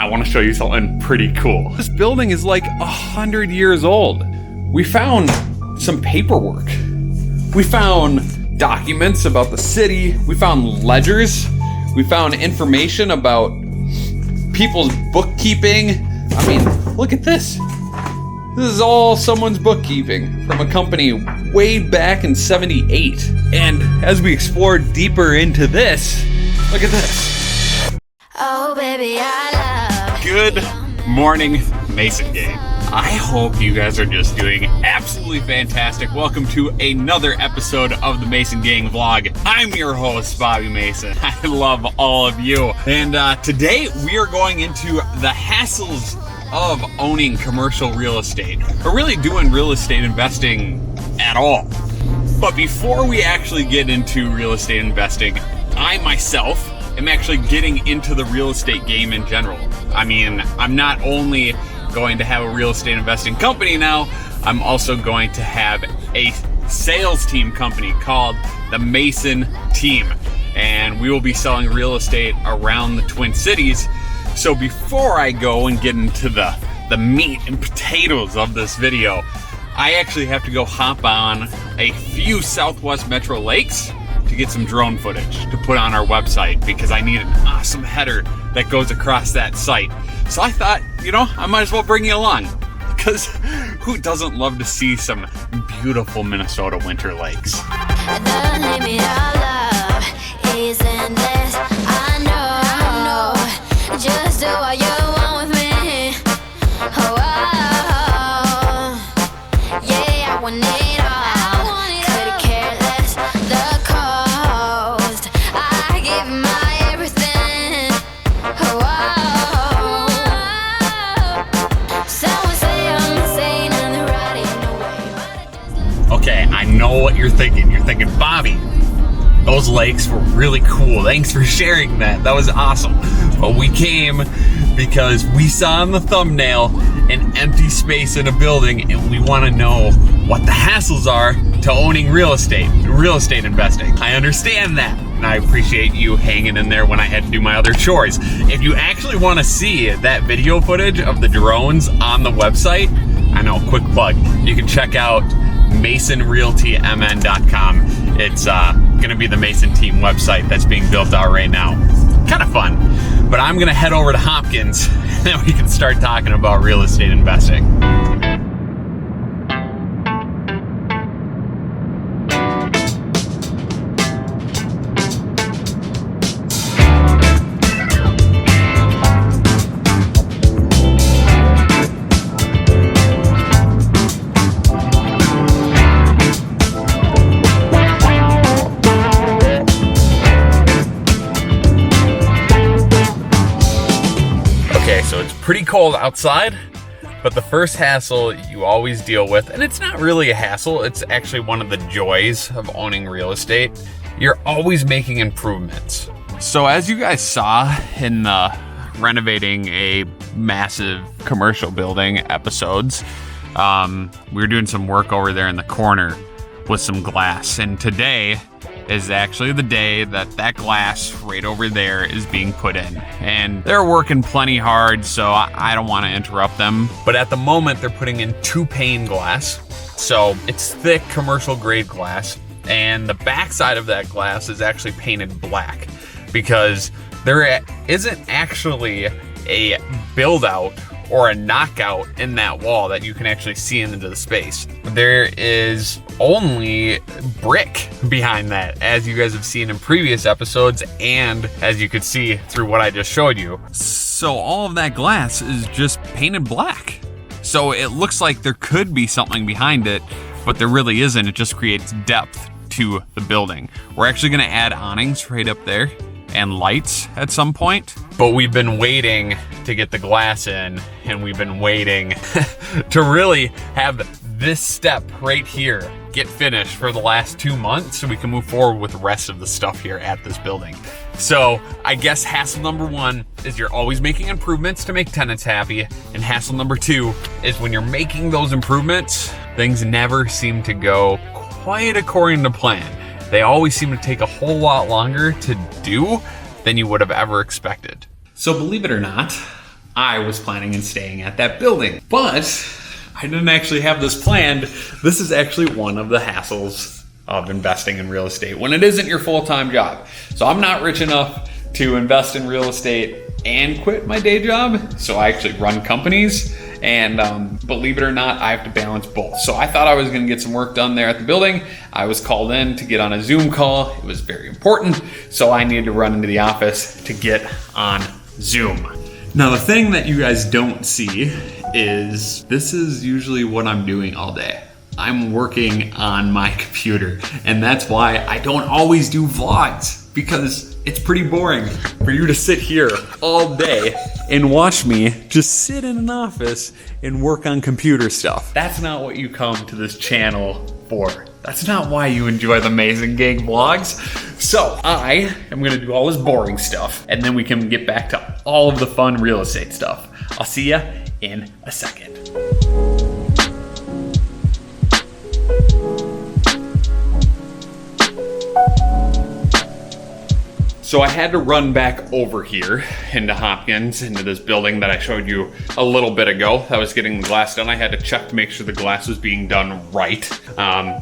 I want to show you something pretty cool. This building is like 100 years old. We found some paperwork. We found documents about the city. We found ledgers. We found information about people's bookkeeping. I mean, look at this. This is all someone's bookkeeping from a company way back in '78. And as we explore deeper into this, look at this. Oh, baby, I love. Good morning, Mason Gang. I hope you guys are just doing absolutely fantastic. Welcome to another episode of the Mason Gang vlog. I'm your host, Bobby Mason. I love all of you. And today we are going into the hassles of owning commercial real estate, or really doing real estate investing at all. But before we actually get into real estate investing, I myself am actually getting into the real estate game in general. I mean, I'm not only going to have a real estate investing company now, I'm also going to have a sales team company called the Mason Team, and we will be selling real estate around the Twin Cities. So before I go and get into the meat and potatoes of this video, I actually have to go hop on a few Southwest Metro lakes to get some drone footage to put on our website, because I need an awesome header that goes across that site. So I thought, I might as well bring you along, because who doesn't love to see some beautiful Minnesota winter lakes? The limit of love is endless. I know. Just do what you want with me. Oh, yeah, I want it all. Could care less the cost. I give my everything. Someone say I'm insane and they're right in the way. Okay, I know what you're thinking. You're thinking, Bobby, those lakes were really cool. Thanks for sharing that. That was awesome. But we came because we saw in the thumbnail an empty space in a building, and we want to know what the hassles are to owning real estate investing. I understand that, and I appreciate you hanging in there when I had to do my other chores. If you actually want to see that video footage of the drones on the website, I know, quick plug, you can check out masonrealtymn.com. It's gonna be the Mason Team website that's being built out right now. Kind of fun. But I'm gonna head over to Hopkins and then we can start talking about real estate investing. So it's pretty cold outside, but the first hassle you always deal with, and it's not really a hassle, it's actually one of the joys of owning real estate, you're always making improvements. So as you guys saw in the renovating a massive commercial building episodes, we were doing some work over there in the corner with some glass, and today is actually the day that glass right over there is being put in. And they're working plenty hard, so I don't want to interrupt them. But at the moment, they're putting in 2-pane glass. So it's thick commercial grade glass. And the backside of that glass is actually painted black, because there isn't actually a build out or a knockout in that wall that you can actually see into the space. There is only brick behind that, as you guys have seen in previous episodes and as you could see through what I just showed you. So all of that glass is just painted black. So it looks like there could be something behind it, but there really isn't. It just creates depth to the building. We're actually gonna add awnings right up there and lights at some point, but we've been waiting to get the glass in, and we've been waiting to really have this step right here get finished for the last 2 months so we can move forward with the rest of the stuff here at this building. So I guess hassle number 1 is you're always making improvements to make tenants happy, and hassle number 2 is when you're making those improvements, things never seem to go quite according to plan. They always seem to take a whole lot longer to do than you would have ever expected. So believe it or not, I was planning on staying at that building. But I didn't actually have this planned. This is actually one of the hassles of investing in real estate when it isn't your full-time job. So I'm not rich enough to invest in real estate and quit my day job. So I actually run companies, and believe it or not, I have to balance both. So I thought I was gonna get some work done there at the building. I was called in to get on a Zoom call. It was very important. So I needed to run into the office to get on Zoom. Now the thing that you guys don't see is this is usually what I'm doing all day. I'm working on my computer, and that's why I don't always do vlogs, because it's pretty boring for you to sit here all day and watch me just sit in an office and work on computer stuff. That's not what you come to this channel for. That's not why you enjoy the Amazing Gang vlogs. So I am gonna do all this boring stuff, and then we can get back to all of the fun real estate stuff. I'll see ya in a second. So I had to run back over here into Hopkins, into this building that I showed you a little bit ago. I was getting the glass done. I had to check to make sure the glass was being done right.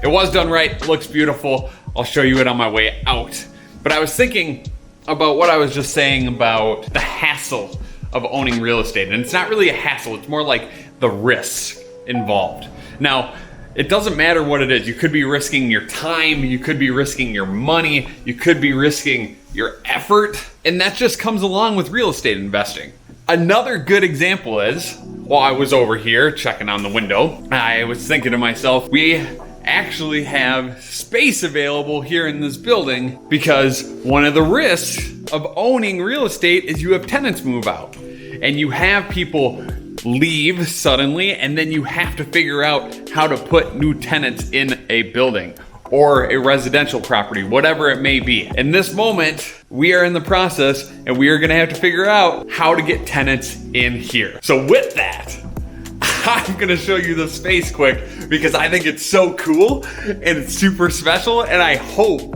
It was done right, it looks beautiful. I'll show you it on my way out. But I was thinking about what I was just saying about the hassle of owning real estate. And it's not really a hassle, it's more like the risk involved. Now, it doesn't matter what it is. You could be risking your time, you could be risking your money, you could be risking your effort, and that just comes along with real estate investing. Another good example is, while I was over here checking on the window, I was thinking to myself, we actually have space available here in this building because one of the risks of owning real estate is you have tenants move out, and you have people leave suddenly, and then you have to figure out how to put new tenants in a building or a residential property, whatever it may be. In this moment, we are in the process, and we are gonna have to figure out how to get tenants in here. So with that, I'm gonna show you the space quick because I think it's so cool and it's super special, and I hope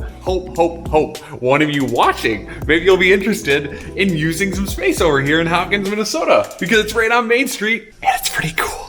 one of you watching, maybe you'll be interested in using some space over here in Hopkins, Minnesota, because it's right on Main Street and it's pretty cool.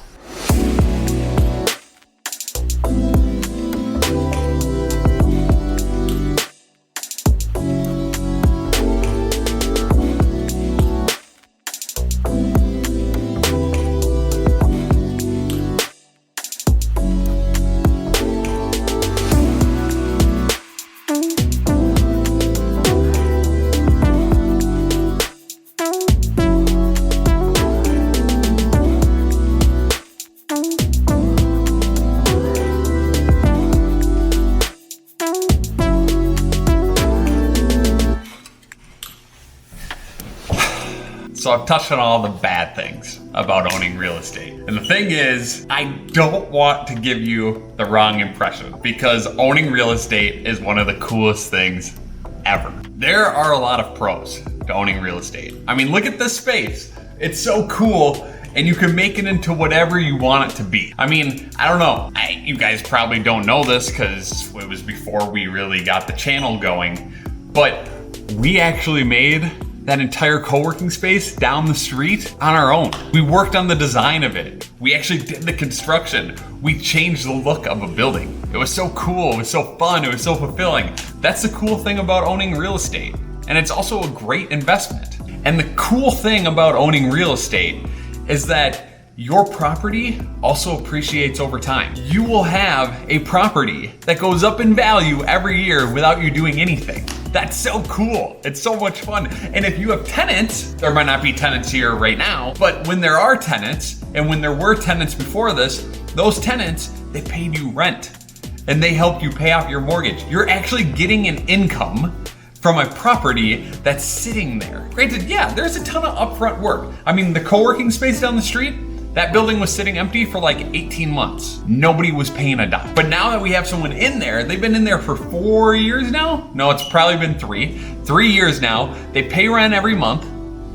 So I've touched on all the bad things about owning real estate. And the thing is, I don't want to give you the wrong impression, because owning real estate is one of the coolest things ever. There are a lot of pros to owning real estate. I mean, look at this space. It's so cool, and you can make it into whatever you want it to be. I mean, I don't know. You guys probably don't know this because it was before we really got the channel going, but we actually made that entire co-working space down the street on our own. We worked on the design of it. We actually did the construction. We changed the look of a building. It was so cool, it was so fun, it was so fulfilling. That's the cool thing about owning real estate. And it's also a great investment. And the cool thing about owning real estate is that your property also appreciates over time. You will have a property that goes up in value every year without you doing anything. That's so cool. It's so much fun. And if you have tenants, there might not be tenants here right now, but when there are tenants, and when there were tenants before this, those tenants, they paid you rent and they helped you pay off your mortgage. You're actually getting an income from a property that's sitting there. Granted, yeah, there's a ton of upfront work. I mean, the co-working space down the street, that building was sitting empty for like 18 months. Nobody was paying a dime. But now that we have someone in there, they've been in there for 4 years now? No, it's probably been 3. 3 years now. They pay rent every month.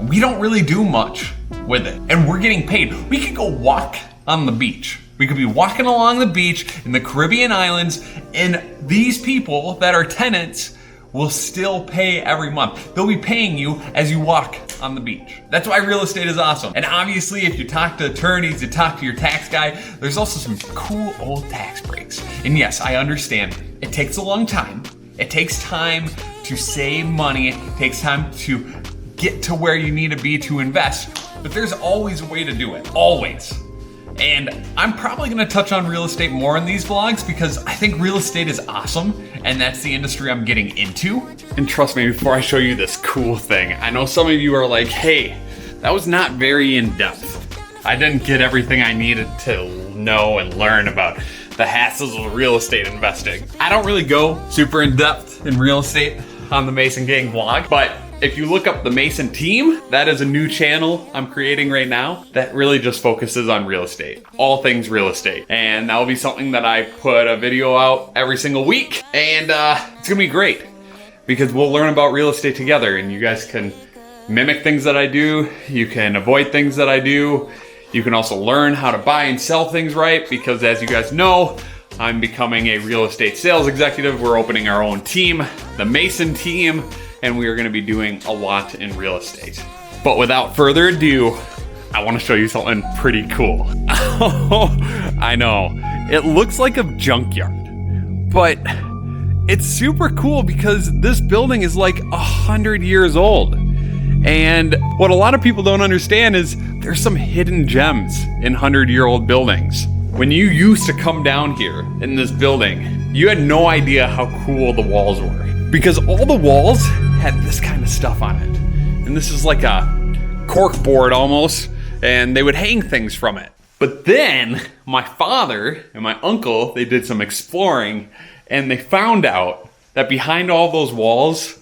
We don't really do much with it. And we're getting paid. We could go walk on the beach. We could be walking along the beach in the Caribbean islands, and these people that are tenants will still pay every month. They'll be paying you as you walk on the beach. That's why real estate is awesome. And obviously, if you talk to attorneys, you talk to your tax guy, there's also some cool old tax breaks. And yes, I understand, it takes a long time. It takes time to save money. It takes time to get to where you need to be to invest. But there's always a way to do it, always. And I'm probably gonna touch on real estate more in these vlogs because I think real estate is awesome and that's the industry I'm getting into. And trust me, before I show you this cool thing, I know some of you are like, hey, that was not very in-depth. I didn't get everything I needed to know and learn about the hassles of real estate investing. I don't really go super in-depth in real estate on the Mason Gang vlog, but if you look up the Mason team, that is a new channel I'm creating right now that really just focuses on real estate, all things real estate. And that will be something that I put a video out every single week. And it's gonna be great because we'll learn about real estate together and you guys can mimic things that I do. You can avoid things that I do. You can also learn how to buy and sell things right because as you guys know, I'm becoming a real estate sales executive. We're opening our own team, the Mason team, and we are gonna be doing a lot in real estate. But without further ado, I wanna show you something pretty cool. I know, it looks like a junkyard, but it's super cool because this building is like 100 years old. And what a lot of people don't understand is there's some hidden gems in 100-year-old buildings. When you used to come down here in this building, you had no idea how cool the walls were. Because all the walls had this kind of stuff on it. And this is like a cork board almost, and they would hang things from it. But then my father and my uncle, they did some exploring and they found out that behind all those walls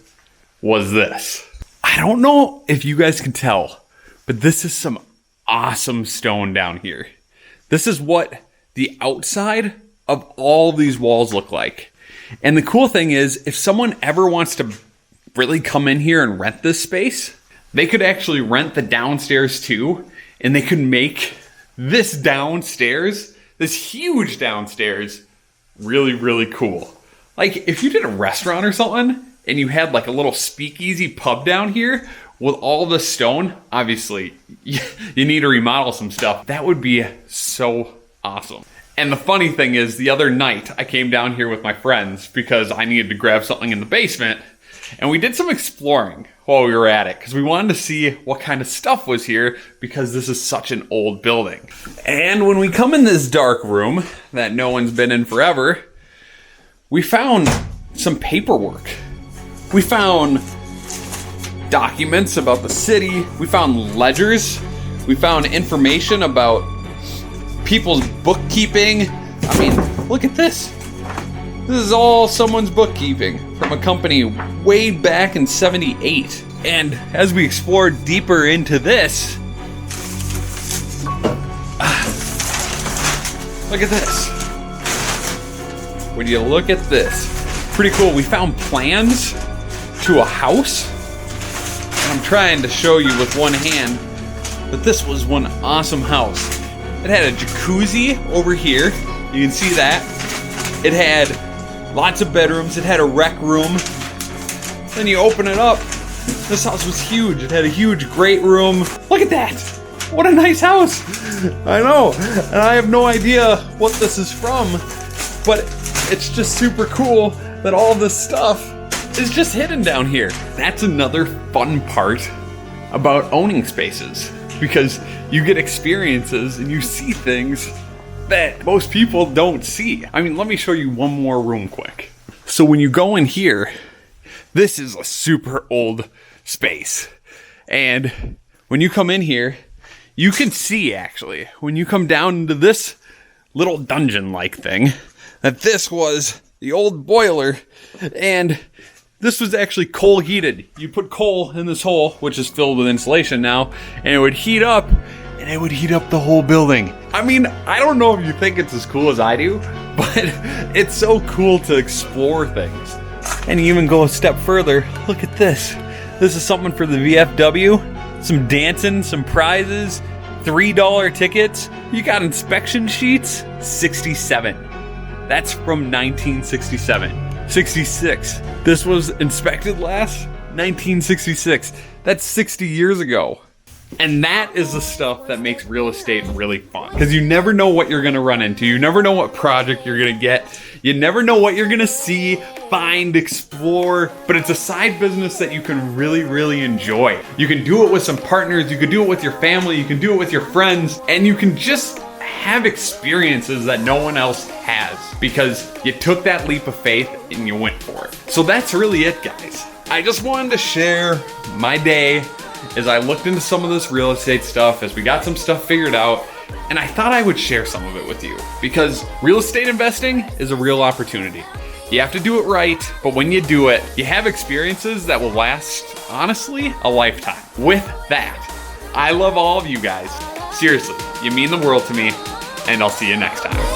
was this. I don't know if you guys can tell, but this is some awesome stone down here. This is what the outside of all these walls look like. And the cool thing is, if someone ever wants to really come in here and rent this space, they could actually rent the downstairs too, and they could make this downstairs, this huge downstairs, really, really cool. Like if you did a restaurant or something, and you had like a little speakeasy pub down here with all the stone, obviously you need to remodel some stuff. That would be so awesome. And the funny thing is, the other night I came down here with my friends because I needed to grab something in the basement, and we did some exploring while we were at it because we wanted to see what kind of stuff was here because this is such an old building. And when we come in this dark room that no one's been in forever, we found some paperwork. We found documents about the city. We found ledgers. We found information about people's bookkeeping. I mean, look at this. This is all someone's bookkeeping from a company way back in '78. And as we explore deeper into this, look at this. When you look at this, pretty cool. We found plans to a house. And I'm trying to show you with one hand that this was one awesome house. It had a jacuzzi over here. You can see that. It had lots of bedrooms. It had a rec room. Then you open it up. This house was huge. It had a huge great room. Look at that. What a nice house. I know. And I have no idea what this is from, but it's just super cool that all this stuff is just hidden down here. That's another fun part about owning spaces, because you get experiences and you see things that most people don't see. I mean, let me show you one more room quick. So when you go in here, this is a super old space. And when you come in here, you can see actually, when you come down into this little dungeon-like thing, that this was the old boiler, and this was actually coal heated. You put coal in this hole, which is filled with insulation now, and it would heat up, and it would heat up the whole building. I mean, I don't know if you think it's as cool as I do, but it's so cool to explore things. And you even go a step further. Look at this. This is something for the VFW. Some dancing, some prizes, $3 tickets. You got inspection sheets, 67. That's from 1967. 66. This was inspected last 1966. That's 60 years ago. And that is the stuff that makes real estate really fun. Because you never know what you're gonna run into. You never know what project you're gonna get. You never know what you're gonna see, find, explore. But it's a side business that you can really, really enjoy. You can do it with some partners. You can do it with your family. You can do it with your friends. And you can just have experiences that no one else has. Because you took that leap of faith and you went for it. So that's really it, guys. I just wanted to share my day as I looked into some of this real estate stuff, as we got some stuff figured out, and I thought I would share some of it with you because real estate investing is a real opportunity. You have to do it right, but when you do it, you have experiences that will last, honestly, a lifetime. With that, I love all of you guys. Seriously, you mean the world to me, and I'll see you next time.